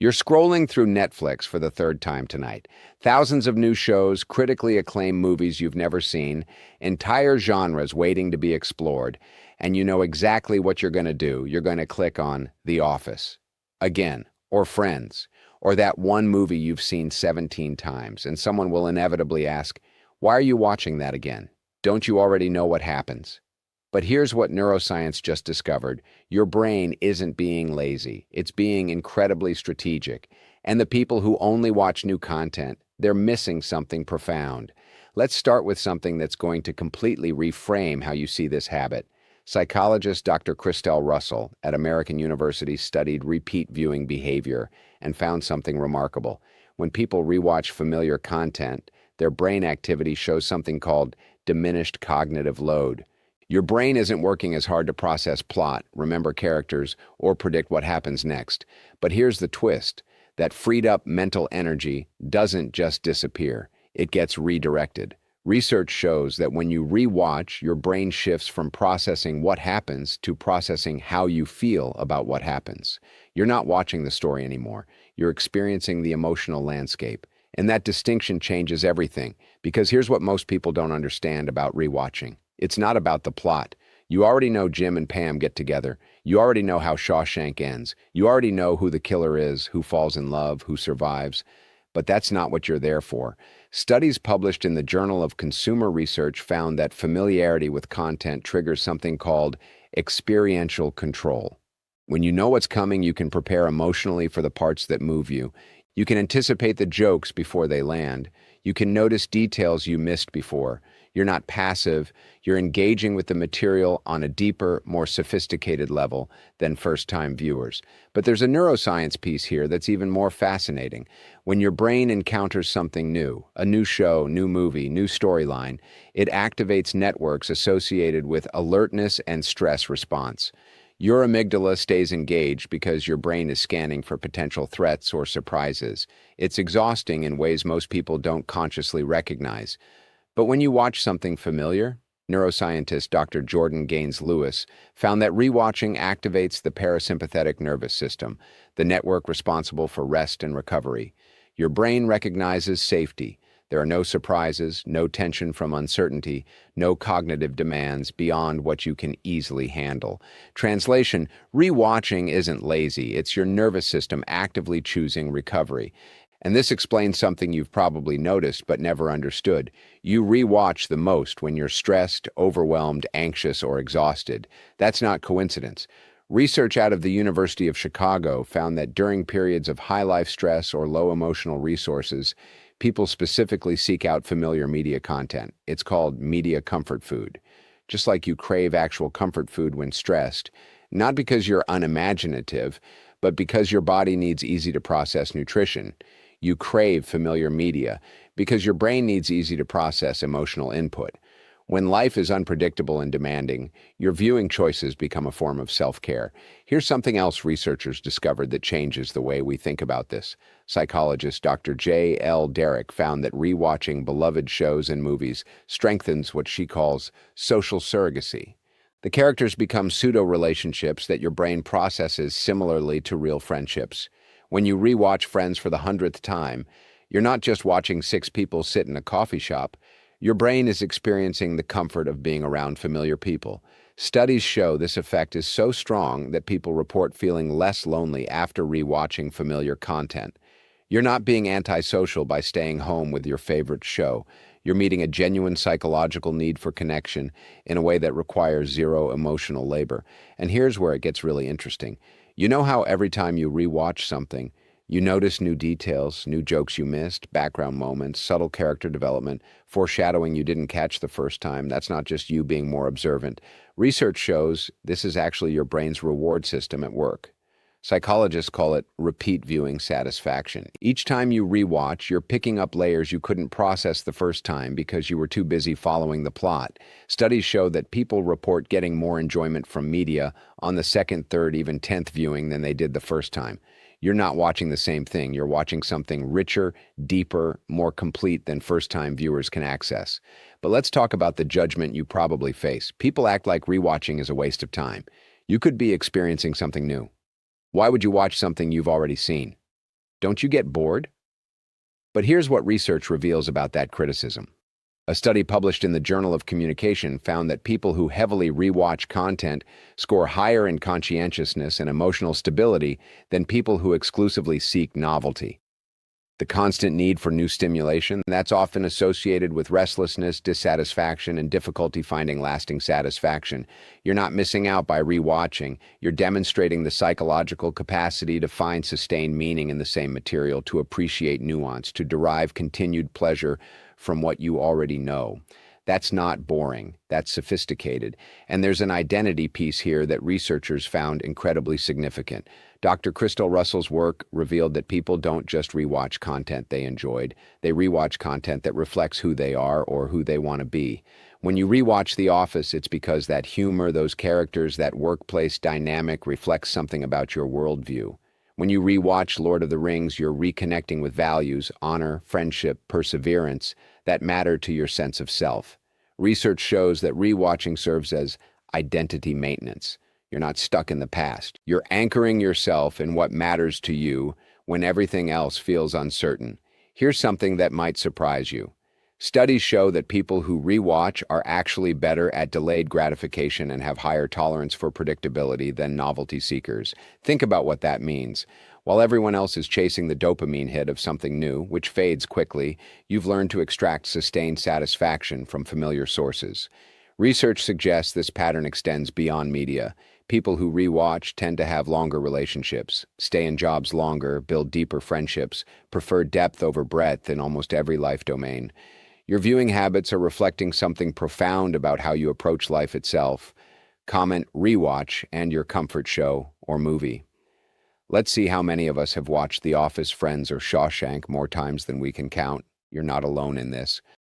You're scrolling through Netflix for the third time tonight. Thousands of new shows, critically acclaimed movies you've never seen, entire genres waiting to be explored, and you know exactly what you're going to do. You're going to click on The Office again, or Friends, or that one movie you've seen 17 times, and someone will inevitably ask, why are you watching that again? Don't you already know what happens? But here's what neuroscience just discovered. Your brain isn't being lazy. It's being incredibly strategic. And the people who only watch new content, they're missing something profound. Let's start with something that's going to completely reframe how you see this habit. Psychologist Dr. Christelle Russell at American University studied repeat viewing behavior and found something remarkable. When people rewatch familiar content, their brain activity shows something called diminished cognitive load. Your brain isn't working as hard to process plot, remember characters, or predict what happens next. But here's the twist. That freed up mental energy doesn't just disappear. It gets redirected. Research shows that when you rewatch, your brain shifts from processing what happens to processing how you feel about what happens. You're not watching the story anymore. You're experiencing the emotional landscape. And that distinction changes everything, because here's what most people don't understand about rewatching. It's not about the plot. You already know Jim and Pam get together. You already know how Shawshank ends. You already know who the killer is, who falls in love, who survives. But that's not what you're there for. Studies published in the Journal of Consumer Research found that familiarity with content triggers something called experiential control. When you know what's coming, you can prepare emotionally for the parts that move you. You can anticipate the jokes before they land. You can notice details you missed before. You're not passive. You're engaging with the material on a deeper, more sophisticated level than first-time viewers. But there's a neuroscience piece here that's even more fascinating. When your brain encounters something new, a new show, new movie, new storyline, it activates networks associated with alertness and stress response. Your amygdala stays engaged because your brain is scanning for potential threats or surprises. It's exhausting in ways most people don't consciously recognize. But when you watch something familiar, neuroscientist Dr. Jordan Gaines Lewis found that rewatching activates the parasympathetic nervous system, the network responsible for rest and recovery. Your brain recognizes safety. There are no surprises, no tension from uncertainty, no cognitive demands beyond what you can easily handle. Translation, rewatching isn't lazy. It's your nervous system actively choosing recovery. And this explains something you've probably noticed but never understood. You rewatch the most when you're stressed, overwhelmed, anxious, or exhausted. That's not coincidence. Research out of the University of Chicago found that during periods of high life stress or low emotional resources, people specifically seek out familiar media content. It's called media comfort food. Just like you crave actual comfort food when stressed, not because you're unimaginative, but because your body needs easy-to-process nutrition. You crave familiar media because your brain needs easy-to-process emotional input. When life is unpredictable and demanding, your viewing choices become a form of self-care. Here's something else researchers discovered that changes the way we think about this. Psychologist Dr. J. L. Derrick found that rewatching beloved shows and movies strengthens what she calls social surrogacy. The characters become pseudo-relationships that your brain processes similarly to real friendships. When you rewatch Friends for the 100th time, you're not just watching six people sit in a coffee shop. Your brain is experiencing the comfort of being around familiar people. Studies show this effect is so strong that people report feeling less lonely after rewatching familiar content. You're not being antisocial by staying home with your favorite show. You're meeting a genuine psychological need for connection in a way that requires zero emotional labor. And here's where it gets really interesting. You know how every time you rewatch something, you notice new details, new jokes you missed, background moments, subtle character development, foreshadowing you didn't catch the first time. That's not just you being more observant. Research shows this is actually your brain's reward system at work. Psychologists call it repeat viewing satisfaction. Each time you rewatch, you're picking up layers you couldn't process the first time because you were too busy following the plot. Studies show that people report getting more enjoyment from media on the second, third, even 10th viewing than they did the first time. You're not watching the same thing. You're watching something richer, deeper, more complete than first-time viewers can access. But let's talk about the judgment you probably face. People act like rewatching is a waste of time. You could be experiencing something new. Why would you watch something you've already seen? Don't you get bored? But here's what research reveals about that criticism. A study published in the Journal of Communication found that people who heavily rewatch content score higher in conscientiousness and emotional stability than people who exclusively seek novelty. The constant need for new stimulation, that's often associated with restlessness, dissatisfaction, and difficulty finding lasting satisfaction. You're not missing out by rewatching. You're demonstrating the psychological capacity to find sustained meaning in the same material, to appreciate nuance, to derive continued pleasure from what you already know. That's not boring, that's sophisticated. And there's an identity piece here that researchers found incredibly significant. Dr. Crystal Russell's work revealed that people don't just rewatch content they enjoyed, they rewatch content that reflects who they are or who they want to be. When you rewatch The Office, it's because that humor, those characters, that workplace dynamic reflects something about your worldview. When you rewatch Lord of the Rings, you're reconnecting with values, honor, friendship, perseverance, that matter to your sense of self. Research shows that rewatching serves as identity maintenance. You're not stuck in the past. You're anchoring yourself in what matters to you when everything else feels uncertain. Here's something that might surprise you. Studies show that people who rewatch are actually better at delayed gratification and have higher tolerance for predictability than novelty seekers. Think about what that means. While everyone else is chasing the dopamine hit of something new, which fades quickly, you've learned to extract sustained satisfaction from familiar sources. Research suggests this pattern extends beyond media. People who rewatch tend to have longer relationships, stay in jobs longer, build deeper friendships, prefer depth over breadth in almost every life domain. Your viewing habits are reflecting something profound about how you approach life itself. Comment rewatch and your comfort show or movie. Let's see how many of us have watched The Office, Friends, or Shawshank more times than we can count. You're not alone in this.